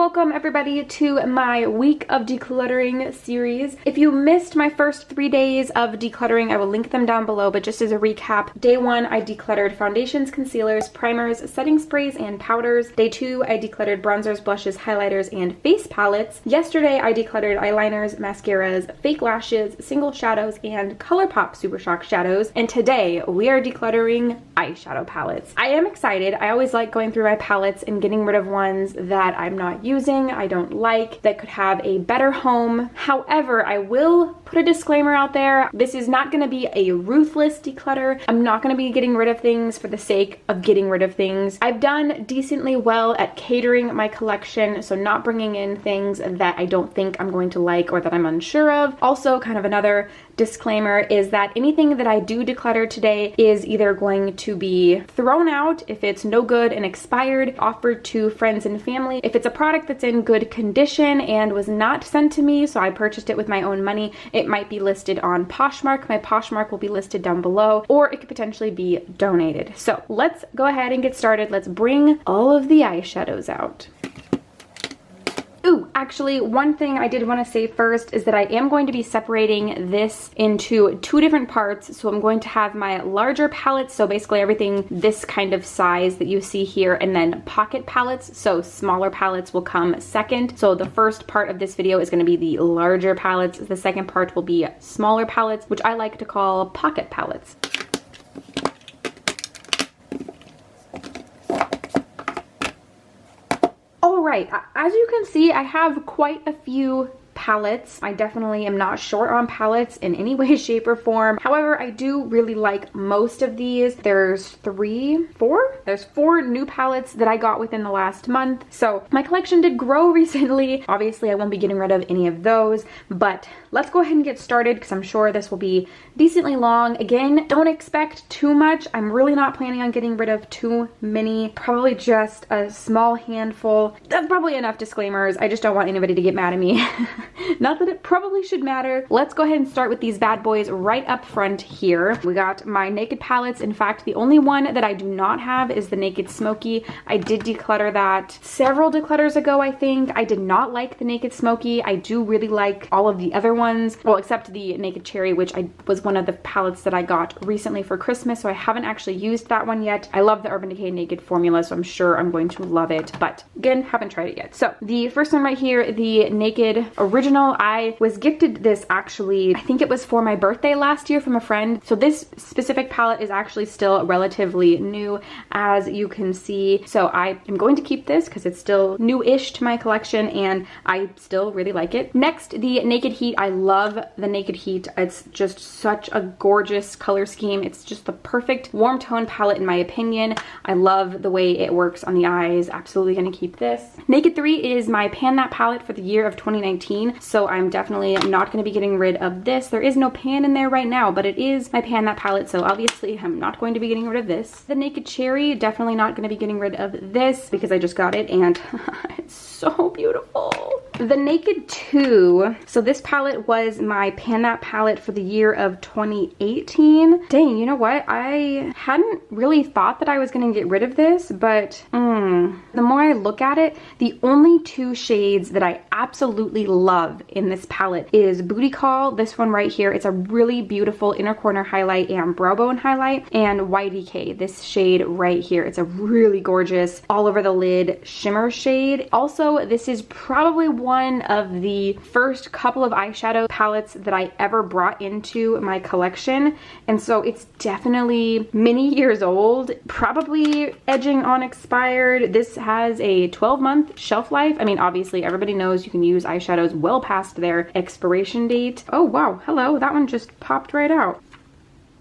welcome everybody to my week of decluttering series. If you missed my first 3 days of decluttering, I will link them down below, but just as a recap, day 1 I decluttered foundations, concealers, primers, setting sprays, and powders. Day 2 I decluttered bronzers, blushes, highlighters, and face palettes. Yesterday I decluttered eyeliners, mascaras, fake lashes, single shadows, and Colourpop Super Shock shadows. And today we are decluttering eyeshadow palettes. I am excited. I always like going through my palettes and getting rid of ones that I'm not using, I don't like, that could have a better home. However, I will put a disclaimer out there. This is not going to be a ruthless declutter. I'm not going to be getting rid of things for the sake of getting rid of things. I've done decently well at catering my collection, so not bringing in things that I don't think I'm going to like or that I'm unsure of. Also, kind of another disclaimer is that anything that I do declutter today is either going to be thrown out if it's no good and expired, offered to friends and family. If it's a product that's in good condition and was not sent to me, so I purchased it with my own money, it might be listed on Poshmark. My Poshmark will be listed down below, or it could potentially be donated. So let's go ahead and get started. Let's bring all of the eyeshadows out. Ooh, actually, one thing I did want to say first is that I am going to be separating this into 2 different parts. So I'm going to have my larger palettes, so basically everything this kind of size that you see here, and then pocket palettes, so smaller palettes will come second. So the first part of this video is going to be the larger palettes. The second part will be smaller palettes, which I like to call pocket palettes. Alright, as you can see, I have quite a few palettes. I definitely am not short on palettes in any way, shape, or form. However, I do really like most of these. There's 4 new palettes that I got within the last month. So my collection did grow recently. Obviously, I won't be getting rid of any of those, but let's go ahead and get started because I'm sure this will be decently long. Again, don't expect too much. I'm really not planning on getting rid of too many, probably just a small handful. That's probably enough disclaimers. I just don't want anybody to get mad at me. Not that it probably should matter. Let's go ahead and start with these bad boys right up front here. We got my Naked palettes. In fact, the only one that I do not have is the Naked Smoky. I did declutter that several declutters ago, I think. I did not like the Naked Smoky. I do really like all of the other ones. Well, except the Naked Cherry, which was one of the palettes that I got recently for Christmas, so I haven't actually used that one yet. I love the Urban Decay Naked formula, so I'm sure I'm going to love it. But again, haven't tried it yet. So the first one right here, the Naked Original. I was gifted this actually, I think it was for my birthday last year from a friend. So this specific palette is actually still relatively new, as you can see. So I am going to keep this because it's still new-ish to my collection and I still really like it. Next, the Naked Heat. I love the Naked Heat. It's just such a gorgeous color scheme. It's just the perfect warm tone palette in my opinion. I love the way it works on the eyes. Absolutely gonna keep this. Naked 3 is my Pan That palette for the year of 2019. So I'm definitely not going to be getting rid of this. There is no pan in there right now, but it is my Pan That palette, so obviously I'm not going to be getting rid of this. The Naked Cherry, definitely not going to be getting rid of this because I just got it and it's so beautiful. The Naked 2, so this palette was my Pan That palette for the year of 2018. Dang, you know what? I hadn't really thought that I was going to get rid of this, but the more I look at it, the only 2 shades that I absolutely love in this palette is Booty Call, this one right here. It's a really beautiful inner corner highlight and brow bone highlight, and YDK, this shade right here. It's a really gorgeous all over the lid shimmer shade. Also, this is probably one of the first couple of eyeshadow palettes that I ever brought into my collection, and so it's definitely many years old, probably edging on expired. This has a 12-month shelf life. I mean, obviously everybody knows you can use eyeshadows well past their expiration date. Oh wow, hello, that one just popped right out.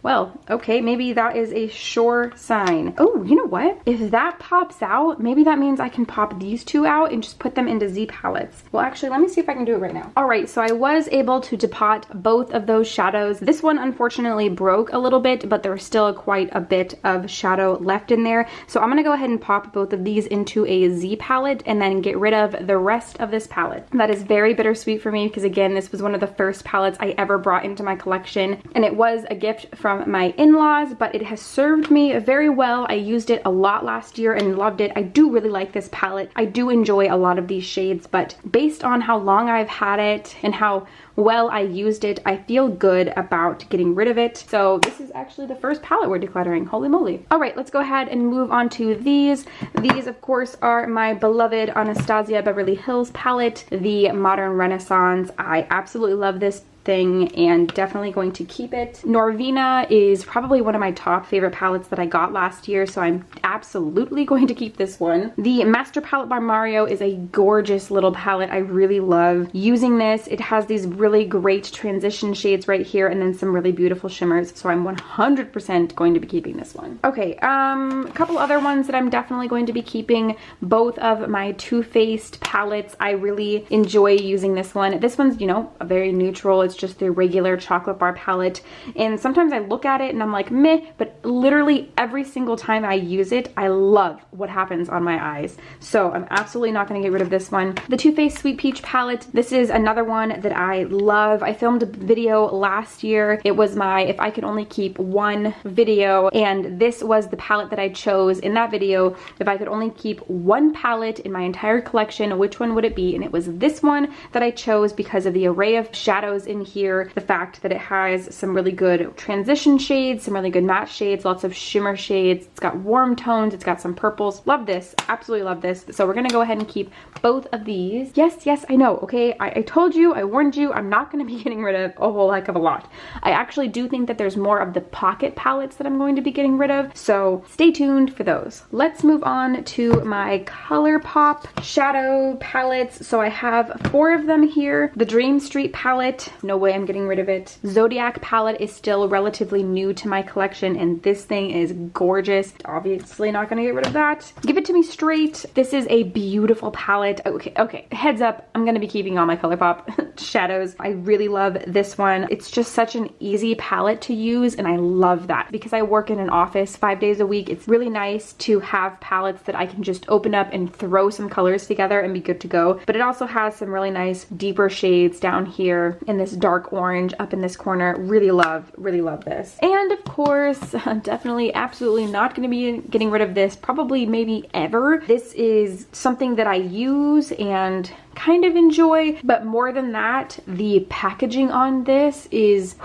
Well, okay, maybe that is a sure sign. Oh, you know what? If that pops out, maybe that means I can pop these 2 out and just put them into Z palettes. Well, actually, let me see if I can do it right now. All right, so I was able to depot both of those shadows. This one unfortunately broke a little bit, but there's still quite a bit of shadow left in there. So I'm gonna go ahead and pop both of these into a Z palette and then get rid of the rest of this palette. That is very bittersweet for me because again, this was one of the first palettes I ever brought into my collection, and it was a gift from from my in-laws, but it has served me very well. I used it a lot last year and loved it. I do really like this palette. I do enjoy a lot of these shades, but based on how long I've had it and how well I used it, I feel good about getting rid of it. So this is actually the first palette we're decluttering. Holy moly. All right, let's go ahead and move on to these. These, of course, are my beloved Anastasia Beverly Hills palette, the Modern Renaissance. I absolutely love this thing and definitely going to keep it. Norvina is probably one of my top favorite palettes that I got last year, so I'm absolutely going to keep this one. The Master Palette by Mario is a gorgeous little palette. I really love using this. It has these really great transition shades right here and then some really beautiful shimmers, so I'm 100% going to be keeping this one. Okay, a couple other ones that I'm definitely going to be keeping. Both of my Too Faced palettes. I really enjoy using this one. This one's, you know, a very neutral. It's just their regular chocolate bar palette, and sometimes I look at it and I'm like meh, but literally every single time I use it I love what happens on my eyes, so I'm absolutely not going to get rid of this one. The Too Faced Sweet Peach palette, this is another one that I love. I filmed a video last year. It was my if I could only keep one video, and this was the palette that I chose in that video. If I could only keep one palette in my entire collection, which one would it be? And it was this one that I chose because of the array of shadows in here, the fact that it has some really good transition shades, some really good matte shades, lots of shimmer shades. It's got warm tones, it's got some purples. Love this, absolutely love this. So we're gonna go ahead and keep both of these. Yes, I know, okay? I told you, I warned you, I'm not gonna be getting rid of a whole heck of a lot. I actually do think that there's more of the pocket palettes that I'm going to be getting rid of, so stay tuned for those. Let's move on to my Colourpop shadow palettes. So I have 4 of them here. The Dream Street palette, no way I'm getting rid of it. Zodiac palette is still relatively new to my collection, and this thing is gorgeous. Obviously not gonna get rid of that. Give It To Me Straight. This is a beautiful palette. Okay, heads up, I'm gonna be keeping all my Colourpop shadows. I really love this one. It's just such an easy palette to use, and I love that. Because I work in an office 5 days a week, it's really nice to have palettes that I can just open up and throw some colors together and be good to go. But it also has some really nice deeper shades down here in this dark orange up in this corner. Really love this. And of course, I'm definitely absolutely not going to be getting rid of this, probably maybe ever. This is something that I use and kind of enjoy, but more than that, the packaging on this is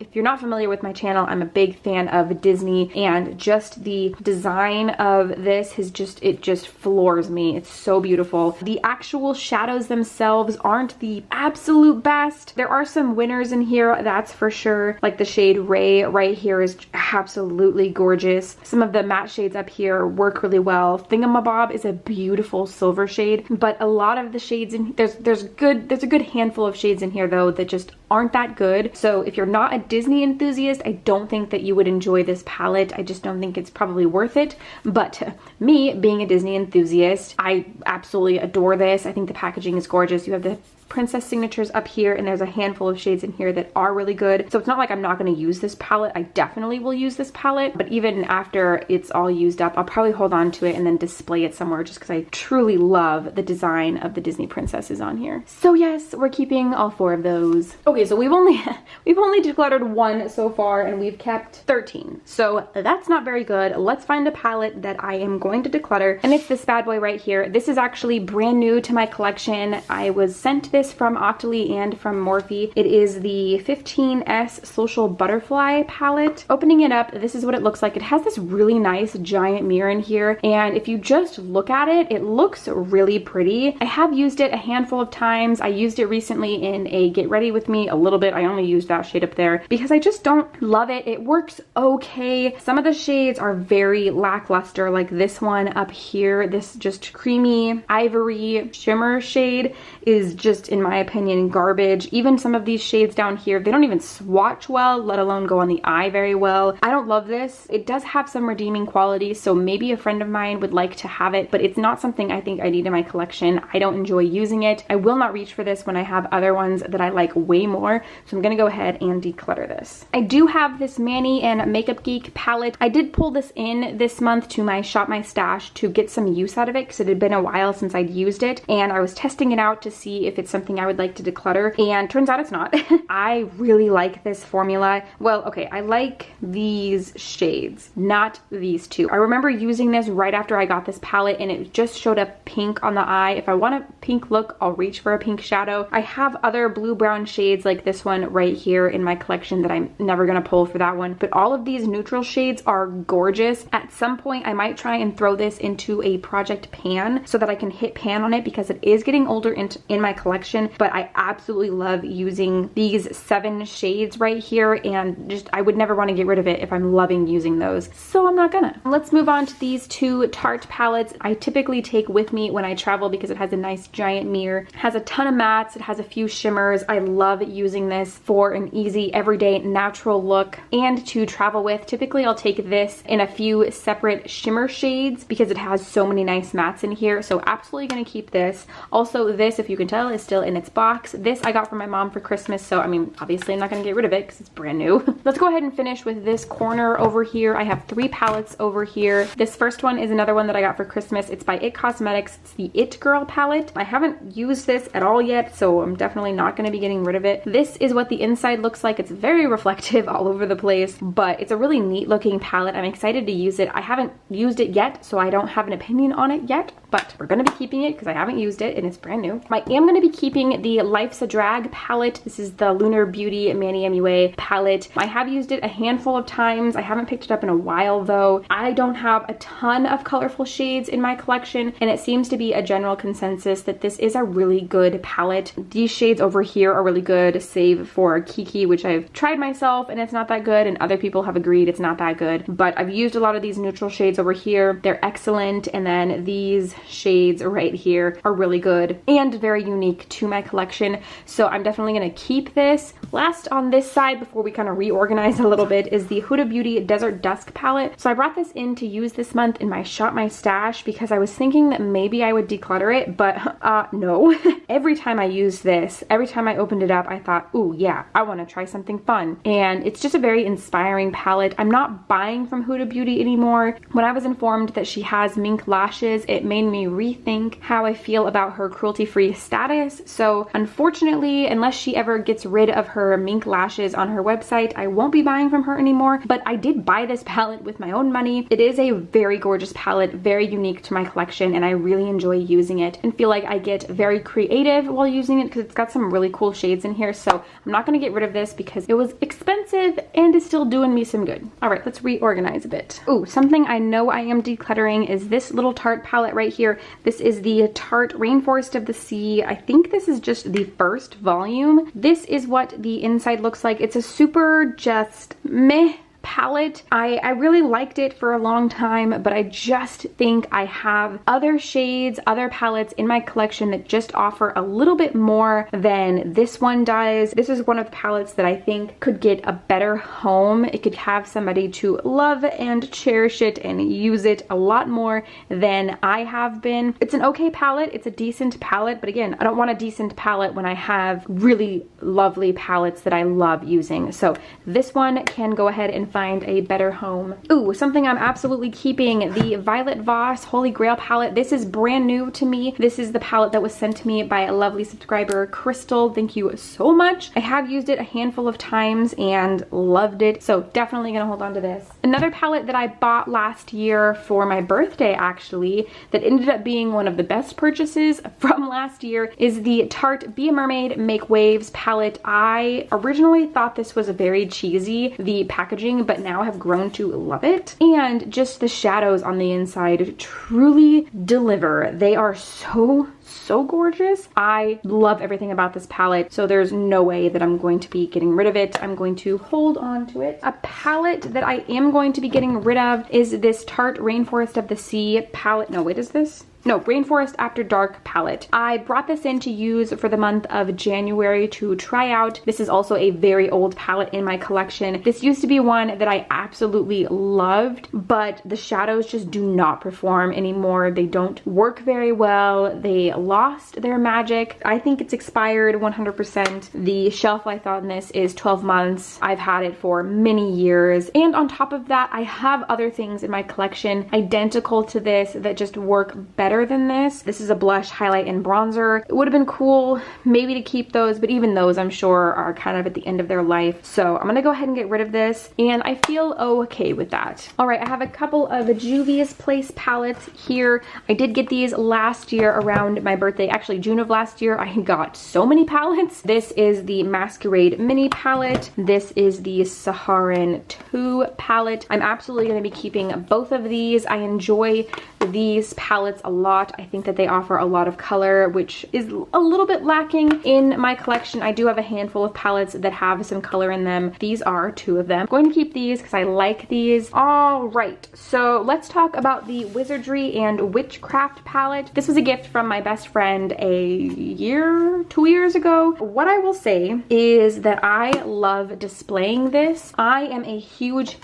if you're not familiar with my channel, I'm a big fan of Disney, and just the design of this it just floors me. It's so beautiful. The actual shadows themselves aren't the absolute best. There are some winners in here, that's for sure. Like the shade Ray right here is absolutely gorgeous. Some of the matte shades up here work really well. Thingamabob is a beautiful silver shade, but a lot of the shades in there's a good handful of shades in here though that just aren't that good. So if you're not a Disney enthusiast, I don't think that you would enjoy this palette. I just don't think it's probably worth it. But me being a Disney enthusiast, I absolutely adore this. I think the packaging is gorgeous. You have the princess signatures up here, and there's a handful of shades in here that are really good. So it's not like I'm not going to use this palette. I definitely will use this palette, but even after it's all used up, I'll probably hold on to it and then display it somewhere just because I truly love the design of the Disney princesses on here. So yes, we're keeping all 4 of those. Okay, so we've only decluttered 1 so far, and we've kept 13. So that's not very good. Let's find a palette that I am going to declutter, and it's this bad boy right here. This is actually brand new to my collection. I was sent this from Octoly and from Morphe. It is the 15S Social Butterfly palette. Opening it up, this is what it looks like. It has this really nice giant mirror in here, and if you just look at it, it looks really pretty. I have used it a handful of times. I used it recently in a Get Ready With Me a little bit. I only used that shade up there because I just don't love it. It works okay. Some of the shades are very lackluster, like this one up here. This just creamy ivory shimmer shade is just, in my opinion, garbage. Even some of these shades down here, they don't even swatch well, let alone go on the eye very well. I don't love this. It does have some redeeming qualities, so maybe a friend of mine would like to have it, but it's not something I think I need in my collection. I don't enjoy using it. I will not reach for this when I have other ones that I like way more, so I'm gonna go ahead and declutter declutter this. I do have this Manny and Makeup Geek palette. I did pull this in this month to my Shop My Stash to get some use out of it because it had been a while since I'd used it, and I was testing it out to see if it's something I would like to declutter, and turns out it's not. I really like this formula. Well, okay, I like these shades, not these two. I remember using this right after I got this palette and it just showed up pink on the eye. If I want a pink look, I'll reach for a pink shadow. I have other blue-brown shades like this one right here in my collection that I'm never gonna pull for that one, but all of these neutral shades are gorgeous. At some point, I might try and throw this into a project pan so that I can hit pan on it because it is getting older in my collection, but I absolutely love using these 7 shades right here, and just I would never want to get rid of it if I'm loving using those, so I'm not gonna. Let's move on to these 2 Tarte palettes I typically take with me when I travel because it has a nice giant mirror. It has a ton of mattes, it has a few shimmers. I love using this for an easy everyday natural look and to travel with. Typically I'll take this in a few separate shimmer shades because it has so many nice mattes in here, so absolutely gonna keep this. Also this, if you can tell, is still in its box. This I got from my mom for Christmas, so I mean obviously I'm not gonna get rid of it because it's brand new. Let's go ahead and finish with this corner over here. I have 3 palettes over here. This first one is another one that I got for Christmas. It's by It Cosmetics. It's the It Girl palette. I haven't used this at all yet, so I'm definitely not going to be getting rid of it. This is what the inside looks like. It's very reflective all over the place, but it's a really neat looking palette. I'm excited to use it. I haven't used it yet, so I don't have an opinion on it yet, but we're going to be keeping it because I haven't used it and it's brand new. I am going to be keeping the Life's a Drag palette. This is the Lunar Beauty Manny MUA palette. I have used it a handful of times. I haven't picked it up in a while though. I don't have a ton of colorful shades in my collection, and it seems to be a general consensus that this is a really good palette. These shades over here are really good, save for Kiki, which I've tried myself and it's not that good, and other people have agreed it's not that good, but I've used a lot of these neutral shades over here. They're excellent, and then these shades right here are really good and very unique to my collection, so I'm definitely going to keep this. Last on this side before we kind of reorganize a little bit is the Huda Beauty Desert Dusk palette. So I brought this in to use this month in my Shop My Stash because I was thinking that maybe I would declutter it, but no. Every time I used this, every time I opened it up, I thought, ooh yeah, I want to try something fun. And it's just a very inspiring palette. I'm not buying from Huda Beauty anymore. When I was informed that she has mink lashes, it made me rethink how I feel about her cruelty-free status. So unfortunately, unless she ever gets rid of her mink lashes on her website, I won't be buying from her anymore. But I did buy this palette with my own money. It is a very gorgeous palette, very unique to my collection, and I really enjoy using it and feel like I get very creative while using it because it's got some really cool shades in here. So I'm not going to get rid of this because it was expensive and is still doing me some good. All right, let's reorganize a bit. Ooh, something I know I am decluttering is this little Tarte palette right here. This is the Tarte Rainforest of the Sea. I think this is just the first volume. This is what the inside looks like. It's a super just meh palette. I really liked it for a long time, but I just think I have other shades, other palettes in my collection that just offer a little bit more than this one does. This is one of the palettes that I think could get a better home. It could have somebody to love and cherish it and use it a lot more than I have been. It's an okay palette. It's a decent palette, but again, I don't want a decent palette when I have really lovely palettes that I love using. So this one can go ahead and find a better home. Ooh, something I'm absolutely keeping, the Violet Voss Holy Grail palette. This is brand new to me. This is the palette that was sent to me by a lovely subscriber, Crystal. Thank you so much. I have used it a handful of times and loved it, so definitely gonna hold on to this. Another palette that I bought last year for my birthday actually, that ended up being one of the best purchases from last year, is the Tarte Be a Mermaid Make Waves palette. I originally thought this was very cheesy, the packaging, but now have grown to love it. And just the shadows on the inside truly deliver. They are so gorgeous. I love everything about this palette, so there's no way that I'm going to be getting rid of it. I'm going to hold on to it. A palette that I am going to be getting rid of is this Tarte Rainforest of the Sea palette. No, wait, is this? No, Rainforest After Dark palette. I brought this in to use for the month of January to try out. This is also a very old palette in my collection. This used to be one that I absolutely loved, but the shadows just do not perform anymore. They don't work very well. They lost their magic. I think it's expired 100%. The shelf life on this is 12 months. I've had it for many years. And on top of that, I have other things in my collection identical to this that just work better than this. This is a blush, highlight, and bronzer. It would have been cool maybe to keep those, but even those I'm sure are kind of at the end of their life. So I'm gonna go ahead and get rid of this, and I feel okay with that. All right, I have a couple of Juvia's Place palettes here. I did get these last year around my birthday. Actually, June of last year, I got so many palettes. This is the Masquerade Mini palette. This is the Saharan 2 palette. I'm absolutely going to be keeping both of these. I enjoy these palettes a lot. I think that they offer a lot of color, which is a little bit lacking in my collection. I do have a handful of palettes that have some color in them. These are 2 of them. I'm going to keep these because I like these. All right, so let's talk about the Wizardry and Witchcraft palette. This was a gift from my best friend a 2 years ago. What I will say is that I love displaying this. I am a huge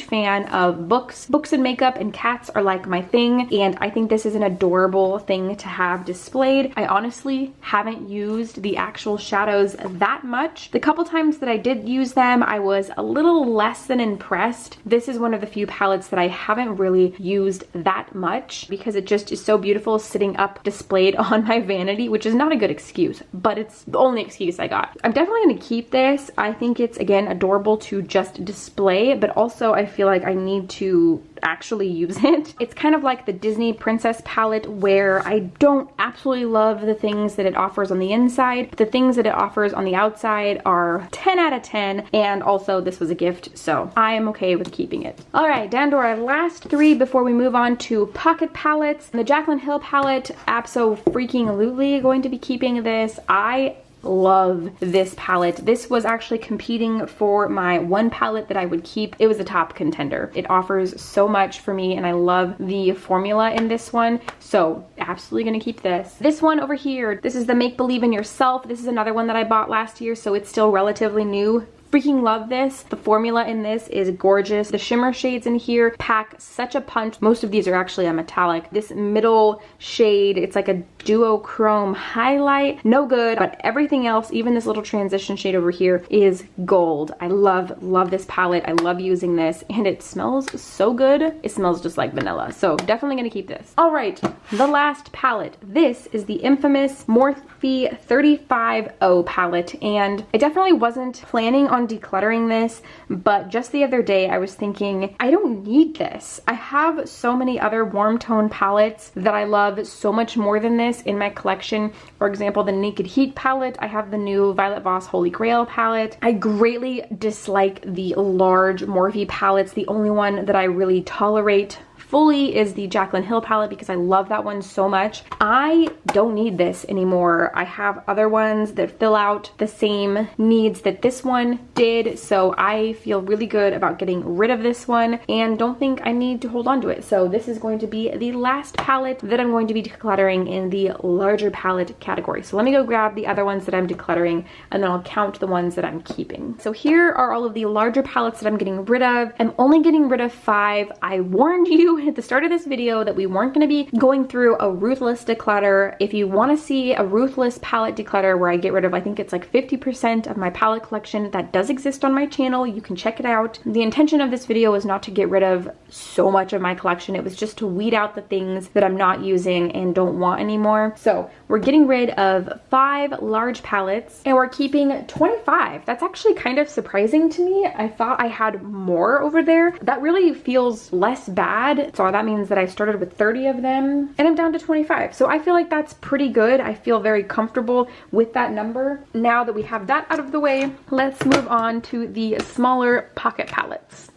fan of books. Books and makeup and cats are like my thing, and I think this is an adorable thing to have displayed. I honestly haven't used the actual shadows that much. The couple times that I did use them, I was a little less than impressed. This is one of the few palettes that I haven't really used that much because it just is so beautiful sitting up displayed on my vanity, which is not a good excuse, but it's the only excuse I got. I'm definitely going to keep this. I think it's, again, adorable to just display, but also I feel like I need to actually use it. It's kind of like the Disney Princess palette where I don't absolutely love the things that it offers on the inside, but the things that it offers on the outside are 10 out of 10, and also this was a gift, so I am okay with keeping it. All right, down to our last 3 before we move on to pocket palettes. The Jaclyn Hill palette, abso-freaking-lutely going to be keeping this. I love this palette. This was actually competing for my one palette that I would keep. It was a top contender. It offers so much for me, and I love the formula in this one, so absolutely gonna keep this. This one over here, this is the Make Believe in Yourself. This is another one that I bought last year, so it's still relatively new. Freaking love this. The formula in this is gorgeous. The shimmer shades in here pack such a punch. Most of these are actually a metallic. This middle shade, it's like a duochrome highlight. No good, but everything else, even this little transition shade over here, is gold. I love this palette. I love using this, and it smells so good. It smells just like vanilla, so definitely gonna keep this. All right, the last palette. This is the infamous Morphe 35O palette, and I definitely wasn't planning on decluttering this, but just the other day I was thinking, I don't need this. I have so many other warm tone palettes that I love so much more than this in my collection. For example, the Naked Heat palette. I have the new Violet Voss Holy Grail palette. I greatly dislike the large Morphe palettes. The only one that I really tolerate fully is the Jaclyn Hill palette because I love that one so much. I don't need this anymore. I have other ones that fill out the same needs that this one did, so I feel really good about getting rid of this one and don't think I need to hold on to it. So this is going to be the last palette that I'm going to be decluttering in the larger palette category. So let me go grab the other ones that I'm decluttering, and then I'll count the ones that I'm keeping. So here are all of the larger palettes that I'm getting rid of. I'm only getting rid of 5. I warned you at the start of this video that we weren't going to be going through a ruthless declutter. If you want to see a ruthless palette declutter where I get rid of, I think it's like 50% of my palette collection, that does exist on my channel. You can check it out. The intention of this video was not to get rid of so much of my collection. It was just to weed out the things that I'm not using and don't want anymore. So we're getting rid of 5 large palettes and we're keeping 25. That's actually kind of surprising to me. I thought I had more over there. That really feels less bad. So that means that I started with 30 of them and I'm down to 25. So I feel like that's pretty good. I feel very comfortable with that number. Now that we have that out of the way, let's move on to the smaller pocket palettes.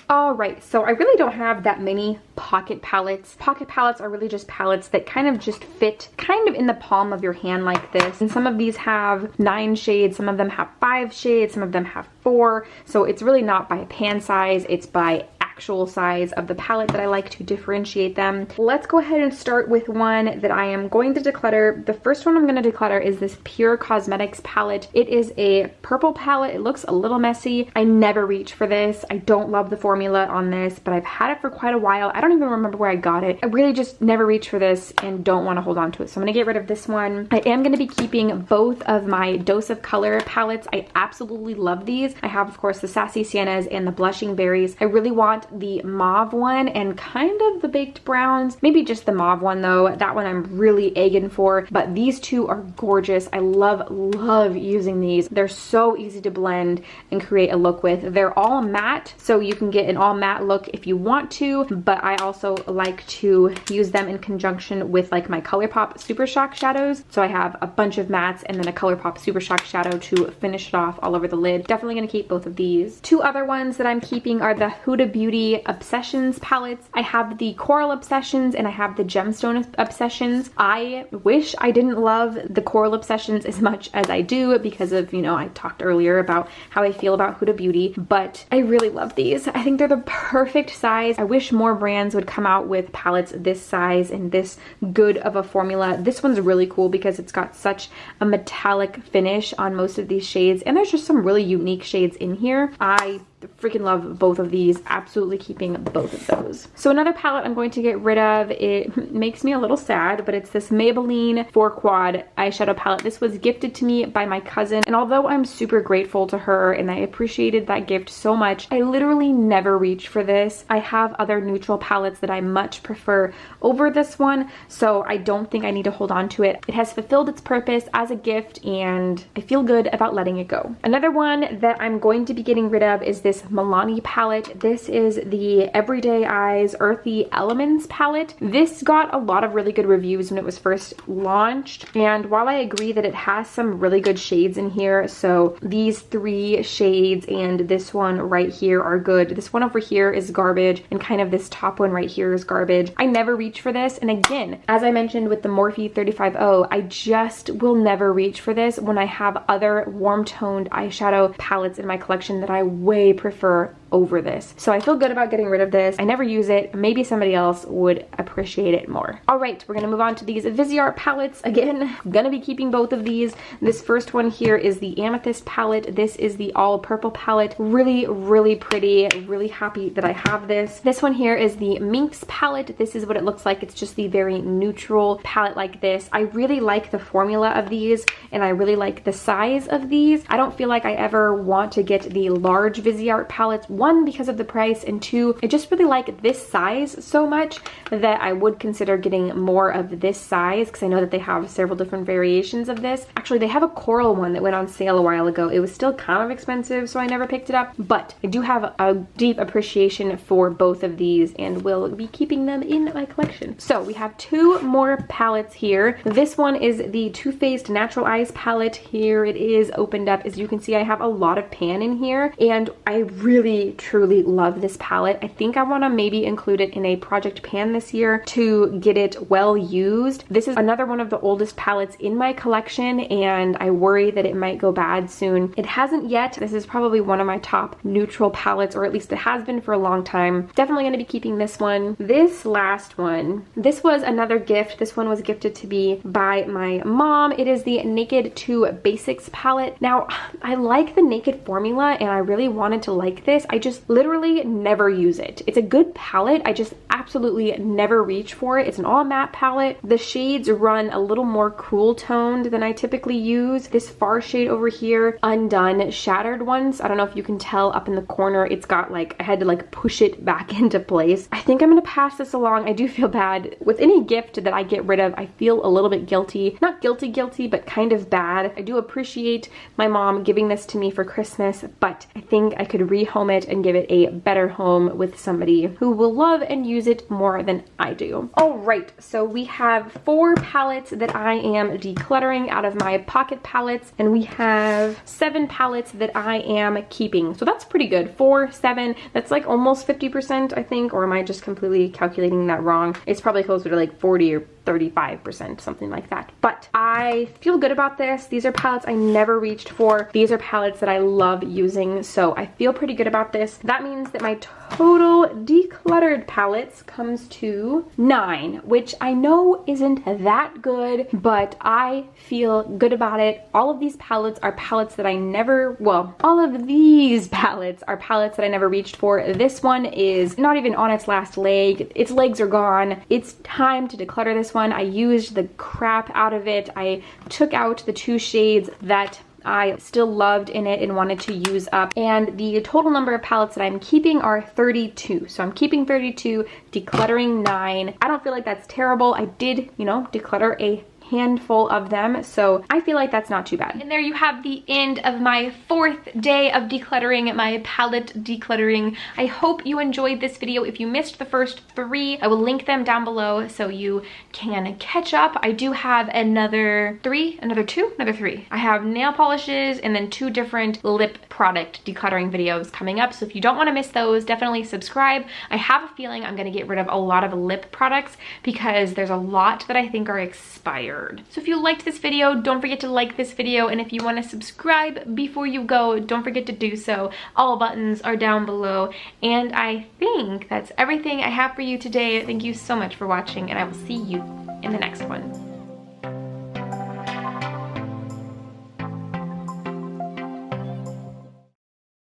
All right, so I really don't have that many pocket palettes. Pocket palettes are really just palettes that kind of just fit kind of in the palm of your hand like this. And some of these have 9 shades, some of them have 5 shades, some of them have 4. So it's really not by pan size, it's by actual size of the palette that I like to differentiate them. Let's go ahead and start with one that I am going to declutter. The first one I'm going to declutter is this Pure Cosmetics palette. It is a purple palette. It looks a little messy. I never reach for this. I don't love the formula on this, but I've had it for quite a while. I don't even remember where I got it. I really just never reach for this and don't want to hold on to it. So I'm going to get rid of this one. I am going to be keeping both of my Dose of Color palettes. I absolutely love these. I have, of course, the Sassy Siennas and the Blushing Berries. I really want the mauve one and kind of the baked browns. Maybe just the mauve one though. That one I'm really egging for, but these two are gorgeous. I love using these. They're so easy to blend and create a look with. They're all matte, so you can get an all matte look if you want to, but I also like to use them in conjunction with like my Colourpop Super Shock shadows. So I have a bunch of mattes and then a Colourpop Super Shock shadow to finish it off all over the lid. Definitely gonna keep both of these. Two other ones that I'm keeping are the Huda Beauty Obsessions palettes. I have the Coral Obsessions and I have the Gemstone Obsessions. I wish I didn't love the Coral Obsessions as much as I do because of, you know, I talked earlier about how I feel about Huda Beauty, but I really love these. I think they're the perfect size. I wish more brands would come out with palettes this size and this good of a formula. This one's really cool because it's got such a metallic finish on most of these shades, and there's just some really unique shades in here. I freaking love both of these. Absolutely keeping both of those. So another palette I'm going to get rid of, it makes me a little sad, but it's this Maybelline 4 Quad eyeshadow palette. This was gifted to me by my cousin, and although I'm super grateful to her and I appreciated that gift so much, I literally never reach for this. I have other neutral palettes that I much prefer over this one, so I don't think I need to hold on to it. It has fulfilled its purpose as a gift and I feel good about letting it go. Another one that I'm going to be getting rid of is this Milani palette. This is the Everyday Eyes Earthy Elements palette. This got a lot of really good reviews when it was first launched, and while I agree that it has some really good shades in here, so these 3 shades and this one right here are good. This one over here is garbage, and kind of this top one right here is garbage. I never reach for this, and again, as I mentioned with the Morphe 35O, I just will never reach for this when I have other warm toned eyeshadow palettes in my collection that I way prefer over this. So I feel good about getting rid of this. I never use it. Maybe somebody else would appreciate it more. All right, we're gonna move on to these Viseart palettes. Again, I'm gonna be keeping both of these. This first one here is the Amethyst palette. This is the all purple palette. Really pretty. Really happy that I have this. This one here is the Minx palette. This is what it looks like. It's just the very neutral palette like this. I really like the formula of these and I really like the size of these. I don't feel like I ever want to get the large Viseart palettes. One, because of the price, and two, I just really like this size so much that I would consider getting more of this size because I know that they have several different variations of this. Actually, they have a coral one that went on sale a while ago. It was still kind of expensive, so I never picked it up, but I do have a deep appreciation for both of these and will be keeping them in my collection. So we have 2 more palettes here. This one is the Too Faced Natural Eyes palette. Here it is opened up. As you can see, I have a lot of pan in here, and I really truly love this palette. I think I want to maybe include it in a project pan this year to get it well used. This is another one of the oldest palettes in my collection, and I worry that it might go bad soon. It hasn't yet. This is probably one of my top neutral palettes, or at least it has been for a long time. Definitely going to be keeping this one. This last one, this was another gift. This one was gifted to me by my mom. It is the Naked 2 Basics palette. Now, I like the Naked formula and I really wanted to like this. I just literally never use it. It's a good palette. I just absolutely never reach for it. It's an all matte palette. The shades run a little more cool toned than I typically use. This far shade over here, Undone, Shattered Once. I don't know if you can tell up in the corner, it's got like, I had to like push it back into place. I think I'm gonna pass this along. I do feel bad. With any gift that I get rid of, I feel a little bit guilty. Not guilty, but kind of bad. I do appreciate my mom giving this to me for Christmas, but I think I could rehome it and give it a better home with somebody who will love and use it more than I do. All right, so we have 4 palettes that I am decluttering out of my pocket palettes, and we have 7 palettes that I am keeping. So that's pretty good. 4, 7, that's like almost 50%, I think, or am I just completely calculating that wrong? It's probably closer to like 40 or 35%, something like that. But I feel good about this. These are palettes I never reached for. These are palettes that I love using, so I feel pretty good about this. That means that my total decluttered palettes comes to 9, which I know isn't that good, but I feel good about it. All of these palettes are palettes that I never, well, all of these palettes are palettes that I never reached for. This one is not even on its last leg. Its legs are gone. It's time to declutter this one. I used the crap out of it. I took out the 2 shades that I still loved in it and wanted to use up, and the total number of palettes that I'm keeping are 32. So I'm keeping 32, decluttering 9. I don't feel like that's terrible. I did, you know, declutter a handful of them, so I feel like that's not too bad. And there you have the end of my 4th day of decluttering, my palette decluttering. I hope you enjoyed this video. If you missed the first 3, I will link them down below so you can catch up. I do have another 3. I have nail polishes and then 2 different lip product decluttering videos coming up, so if you don't want to miss those, definitely subscribe. I have a feeling I'm going to get rid of a lot of lip products because there's a lot that I think are expired. So if you liked this video, don't forget to like this video, and if you want to subscribe before you go, don't forget to do so. All buttons are down below, and I think that's everything I have for you today. Thank you so much for watching, and I will see you in the next one.